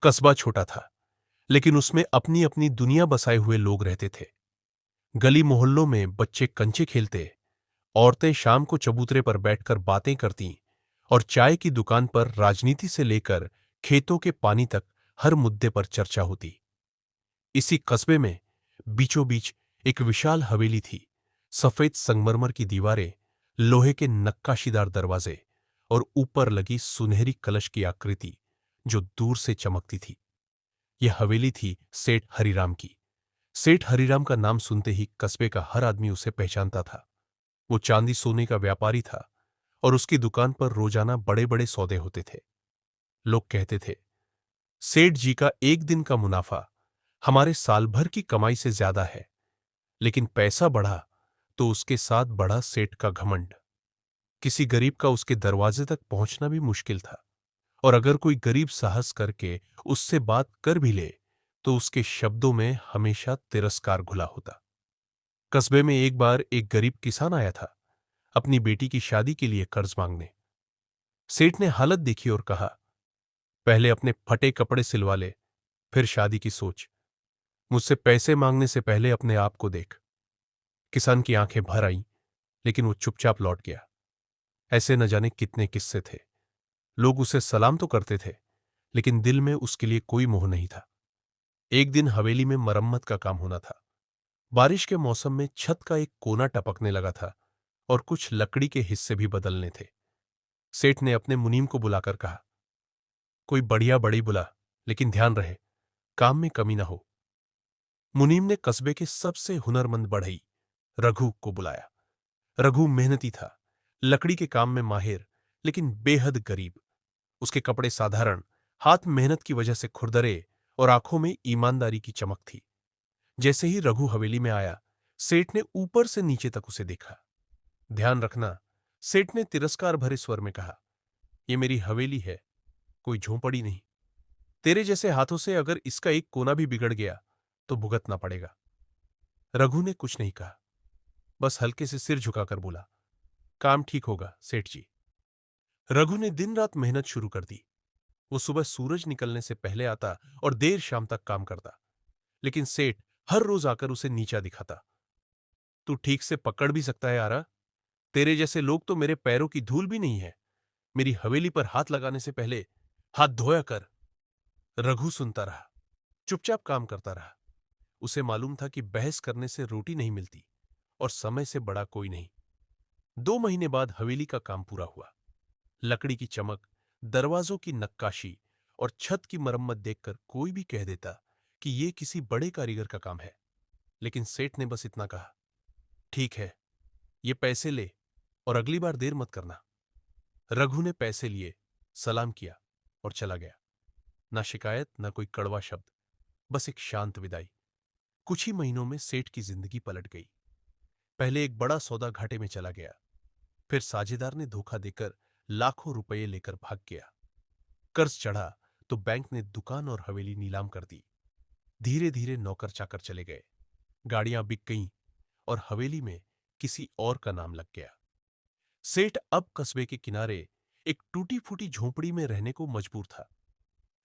कस्बा छोटा था, लेकिन उसमें अपनी अपनी दुनिया बसाए हुए लोग रहते थे। गली मोहल्लों में बच्चे कंचे खेलते, औरतें शाम को चबूतरे पर बैठकर बातें करतीं और चाय की दुकान पर राजनीति से लेकर खेतों के पानी तक हर मुद्दे पर चर्चा होती। इसी कस्बे में बीचों बीच एक विशाल हवेली थी। सफेद संगमरमर की दीवारें, लोहे के नक्काशीदार दरवाजे और ऊपर लगी सुनहरी कलश की आकृति जो दूर से चमकती थी। यह हवेली थी सेठ हरिराम की। सेठ हरिराम का नाम सुनते ही कस्बे का हर आदमी उसे पहचानता था। वो चांदी सोने का व्यापारी था और उसकी दुकान पर रोजाना बड़े बड़े सौदे होते थे। लोग कहते थे, सेठ जी का एक दिन का मुनाफा हमारे साल भर की कमाई से ज्यादा है। लेकिन पैसा बढ़ा तो उसके साथ बढ़ा सेठ का घमंड। किसी गरीब का उसके दरवाजे तक पहुंचना भी मुश्किल था, और अगर कोई गरीब साहस करके उससे बात कर भी ले तो उसके शब्दों में हमेशा तिरस्कार घुला होता। कस्बे में एक बार एक गरीब किसान आया था अपनी बेटी की शादी के लिए कर्ज मांगने। सेठ ने हालत देखी और कहा, पहले अपने फटे कपड़े सिलवा ले, फिर शादी की सोच। मुझसे पैसे मांगने से पहले अपने आप को देख। किसान की आंखें भर आईं, लेकिन वो चुपचाप लौट गया। ऐसे न जाने कितने किस्से थे। लोग उसे सलाम तो करते थे, लेकिन दिल में उसके लिए कोई मोह नहीं था। एक दिन हवेली में मरम्मत का काम होना था। बारिश के मौसम में छत का एक कोना टपकने लगा था और कुछ लकड़ी के हिस्से भी बदलने थे। सेठ ने अपने मुनीम को बुलाकर कहा, कोई बढ़िया बड़ी बुला, लेकिन ध्यान रहे काम में कमी ना हो। मुनीम ने कस्बे के सबसे हुनरमंद बढ़ई रघु को बुलाया। रघु मेहनती था, लकड़ी के काम में माहिर, लेकिन बेहद गरीब। उसके कपड़े साधारण, हाथ मेहनत की वजह से खुरदरे और आंखों में ईमानदारी की चमक थी। जैसे ही रघु हवेली में आया, सेठ ने ऊपर से नीचे तक उसे देखा। ध्यान रखना, सेठ ने तिरस्कार भरे स्वर में कहा, यह मेरी हवेली है, कोई झोंपड़ी नहीं। तेरे जैसे हाथों से अगर इसका एक कोना भी बिगड़ गया तो भुगतना पड़ेगा। रघु ने कुछ नहीं कहा, बस हल्के से सिर झुकाकर बोला, काम ठीक होगा सेठ जी। रघु ने दिन रात मेहनत शुरू कर दी। वो सुबह सूरज निकलने से पहले आता और देर शाम तक काम करता, लेकिन सेठ हर रोज आकर उसे नीचा दिखाता। तू ठीक से पकड़ भी सकता है आरा? तेरे जैसे लोग तो मेरे पैरों की धूल भी नहीं है। मेरी हवेली पर हाथ लगाने से पहले हाथ धोया कर। रघु सुनता रहा, चुपचाप काम करता रहा। उसे मालूम था कि बहस करने से रोटी नहीं मिलती और समय से बड़ा कोई नहीं। 2 महीने बाद हवेली का काम पूरा हुआ। लकड़ी की चमक, दरवाजों की नक्काशी और छत की मरम्मत देखकर कोई भी कह देता कि यह किसी बड़े कारीगर का काम है। लेकिन सेठ ने बस इतना कहा, ठीक है, ये पैसे ले और अगली बार देर मत करना। रघु ने पैसे लिए, सलाम किया और चला गया। ना शिकायत, ना कोई कड़वा शब्द, बस एक शांत विदाई। कुछ ही महीनों में सेठ की जिंदगी पलट गई। पहले एक बड़ा सौदा घाटे में चला गया, फिर साझेदार ने धोखा देकर लाखों रुपए लेकर भाग गया। कर्ज चढ़ा तो बैंक ने दुकान और हवेली नीलाम कर दी। धीरे धीरे नौकर चाकर चले गए, गाड़ियां बिक गईं और हवेली में किसी और का नाम लग गया। सेठ अब कस्बे के किनारे एक टूटी फूटी झोंपड़ी में रहने को मजबूर था।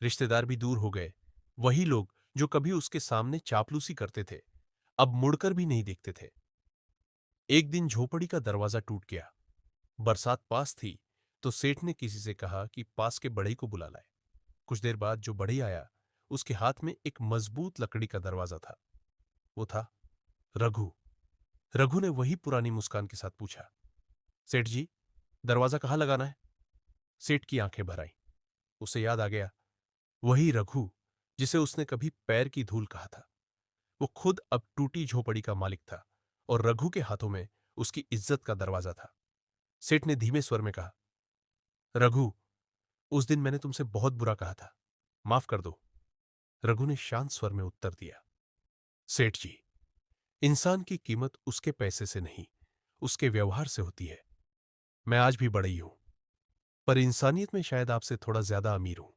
रिश्तेदार भी दूर हो गए। वही लोग जो कभी उसके सामने चापलूसी करते थे, अब मुड़कर भी नहीं देखते थे। एक दिन झोपड़ी का दरवाजा टूट गया। बरसात पास थी तो सेठ ने किसी से कहा कि पास के बढ़ई को बुला लाए। कुछ देर बाद जो बढ़ई आया, उसके हाथ में एक मजबूत लकड़ी का दरवाजा था। वो था रघु। रघु ने वही पुरानी मुस्कान के साथ पूछा, सेठ जी, दरवाजा कहाँ लगाना है? सेठ की आंखें भर आईं। उसे याद आ गया, वही रघु जिसे उसने कभी पैर की धूल कहा था। वो खुद अब टूटी झोपड़ी का मालिक था और रघु के हाथों में उसकी इज्जत का दरवाजा था। सेठ ने धीमे स्वर में कहा, रघु, उस दिन मैंने तुमसे बहुत बुरा कहा था, माफ कर दो। रघु ने शांत स्वर में उत्तर दिया, सेठ जी, इंसान की कीमत उसके पैसे से नहीं, उसके व्यवहार से होती है। मैं आज भी बढ़ई हूं, पर इंसानियत में शायद आपसे थोड़ा ज्यादा अमीर हूं।